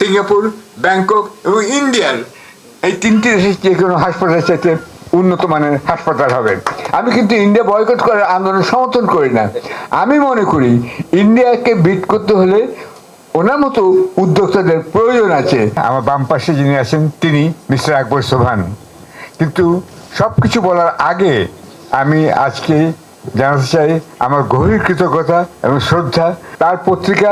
Singapore, Bangkok এবং ইন্ডিয়ার এই তিনটি দেশের যে কোনো হাসপাতালের চাইতে উন্নত মানের হাসপাতাল হবে। আমি কিন্তু ইন্ডিয়া বয়কট করার আন্দোলন সমর্থন করি না। আমি মনে করি ইন্ডিয়াকে বিট করতে হলে ওনার মতো উদ্যোক্তাদের প্রয়োজন আছে। আমার বাম পাশে যিনি আছেন তিনি মিস্টার আকবর সোবহান। কিন্তু সব কিছু বলার আগে আমি আজকে জানাতে চাই আমার গভীর কৃতজ্ঞতা এবং শ্রদ্ধা তার পত্রিকা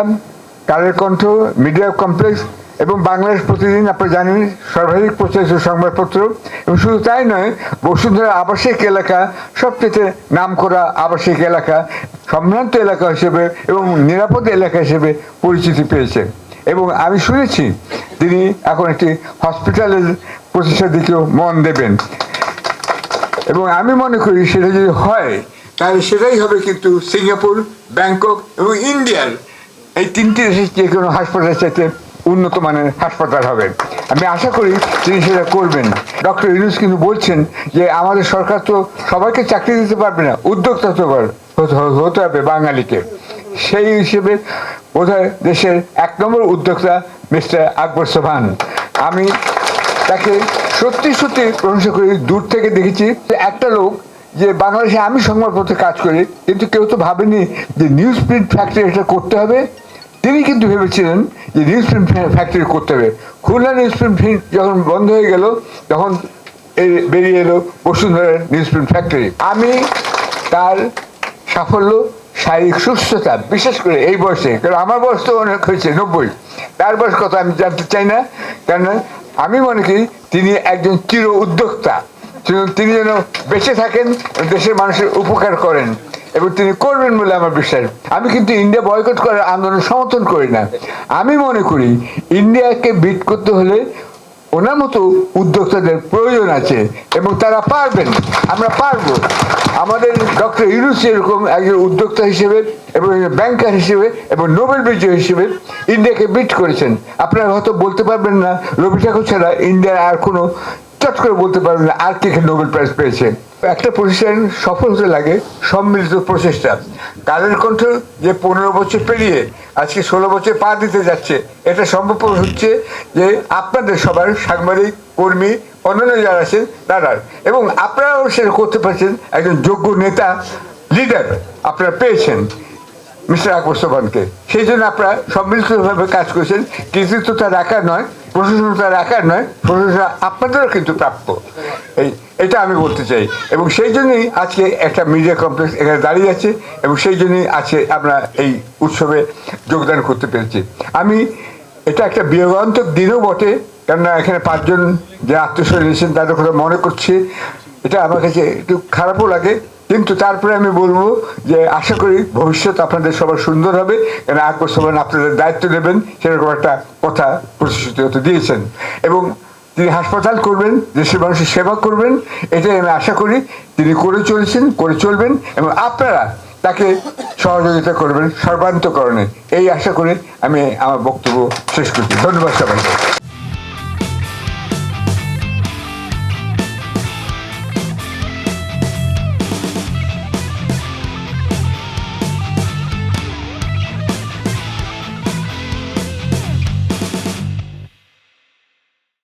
কালের কণ্ঠ, মিডিয়া কমপ্লেক্স এবং বাংলাদেশ প্রতিদিন, আপনারা জানেন সর্বাধিক প্রচারিত সংবাদপত্র, এবং শুধু তাই নয়, বসুন্ধরা আবাসিক এলাকা সবচেয়ে নামকরা আবাসিক এলাকা, সম্ভ্রান্ত এলাকা হিসেবে এবং নিরাপদ এলাকা হিসেবে পরিচিতি পেয়েছে। এবং আমি শুনেছি তিনি এখন একটি হসপিটালের প্রতিষ্ঠার দিকেও মন দেবেন, এবং আমি মনে করি সেটা যদি হয় তাহলে সেটাই হবে কিন্তু সিঙ্গাপুর, ব্যাংকক এবং ইন্ডিয়ার এই তিনটি দেশের যে কোনো হাসপাতালের চাইতে উন্নত মানের হাসপাতাল হবে। আমি আশা করি তিনি সেটা করবেন। ডক্টর ইউনূস কিন্তু বলছেন যে আমাদের সরকার তো সবাইকে চাকরি দিতে পারবে না, উদ্যোক্তা হতে হবে বাঙালিকে। সেই হিসেবে বোধহয় দেশের 1 নম্বর উদ্যোক্তা মিস্টার আকবর সোবহান। আমি তাকে সত্যি সত্যি প্রশংসা করি। দূর থেকে দেখেছি একটা লোক যে বাংলাদেশে, আমি সংবাদপত্রে কাজ করি কিন্তু কেউ তো ভাবেনি যে নিউজ প্রিন্ট ফ্যাক্টরি এটা করতে হবে। তিনি কিন্তু ভেবেছিলেন যে নিউজ প্রিন্ট ফ্যাক্টরি করতে হবে। খুলনা নিউজ প্রিন্ট যখন বন্ধ হয়ে গেল তখন বেরিয়ে এলো বসুন্ধরা নিউজ প্রিন্ট ফ্যাক্টরি। আমি তার সাফল্য, শারীরিক সুস্থতা, বিশেষ করে এই বয়সে, কারণ আমার বয়স তো অনেক হয়েছে 90, তার বয়স কত আমি জানতে চাই না, কেননা আমি মনে করি তিনি একজন চির উদ্যোক্তা। তিনি যেন বেঁচে থাকেন, দেশের মানুষের উপকার করেন, এবং তিনি করবেন বলে আমার বিশ্বাস। আমি কিন্তু ইন্ডিয়া বয়কট করার আন্দোলন সমর্থন করি না। আমি মনে করি ইন্ডিয়াকে বিট করতে হলে ওনার মতো উদ্যোক্তাদের প্রয়োজন আছে, এবং তারা পারবেন, আমরা পারবো। আমাদের ডক্টর ইউনূস এরকম একজন উদ্যোক্তা হিসেবে এবং ব্যাংকার হিসেবে এবং নোবেল বিজয়ী হিসেবে ইন্ডিয়াকে বিট করেছেন। আপনারা হয়তো বলতে পারবেন না রবি ঠাকুর ছাড়া ইন্ডিয়ার আর কোনো, চট করে বলতে পারবেন না আর কে নোবেল প্রাইজ পেয়েছে। একটা প্রতিষ্ঠান সফল হতে লাগে সম্মিলিত প্রচেষ্টা। কালের কণ্ঠ যে 15 বছর পেরিয়ে আজকে 16 বছর পা দিতে যাচ্ছে, এটা সম্ভব হচ্ছে যে আপনাদের সবার, সাংবাদিক, কর্মী, অন্যান্য যারা আছেন তারা, এবং আপনারাও সেটা করতে পারছেন। একজন যোগ্য নেতা, লিডার আপনারা পেয়েছেন মিস্টার আকবর সোবহানকে। সেই জন্য আপনারা সম্মিলিতভাবে কাজ করেছেন। কৃতিত্বতা রাখার নয়, প্রশংসা রাখার নয়, প্রশংসা আপনাদেরও কিন্তু প্রাপ্য, এটা আমি বলতে চাই। এবং সেই জন্যই আজকে একটা মিডিয়া কমপ্লেক্স এখানে দাঁড়িয়ে আছে, এবং সেই জন্যই আজকে আমরা এই উৎসবে যোগদান করতে পেরেছি। আমি এটা একটা বিয়োগান্তক দিনও বটে, কেননা এখানে 5 জন যে আত্মীয় এসেছেন তাদের কথা মনে করছি, এটা আমার কাছে একটু খারাপও লাগে। কিন্তু তারপরে আমি বলবো যে আশা করি ভবিষ্যৎ আপনাদের সবার সুন্দর হবে, কেন আকবর সোবহান আপনাদের দায়িত্ব নেবেন সেরকম একটা কথা প্রতিশ্রুতি হতে দিয়েছেন, এবং তিনি হাসপাতাল করবেন, দেশের মানুষের সেবা করবেন, এটাই আমি আশা করি। তিনি করে চলেছেন, করে চলবেন, এবং আপনারা তাকে সহযোগিতা করবেন সর্বান্তকরণে, এই আশা করে আমি আমার বক্তব্য শেষ করছি। ধন্যবাদ সবাইকে।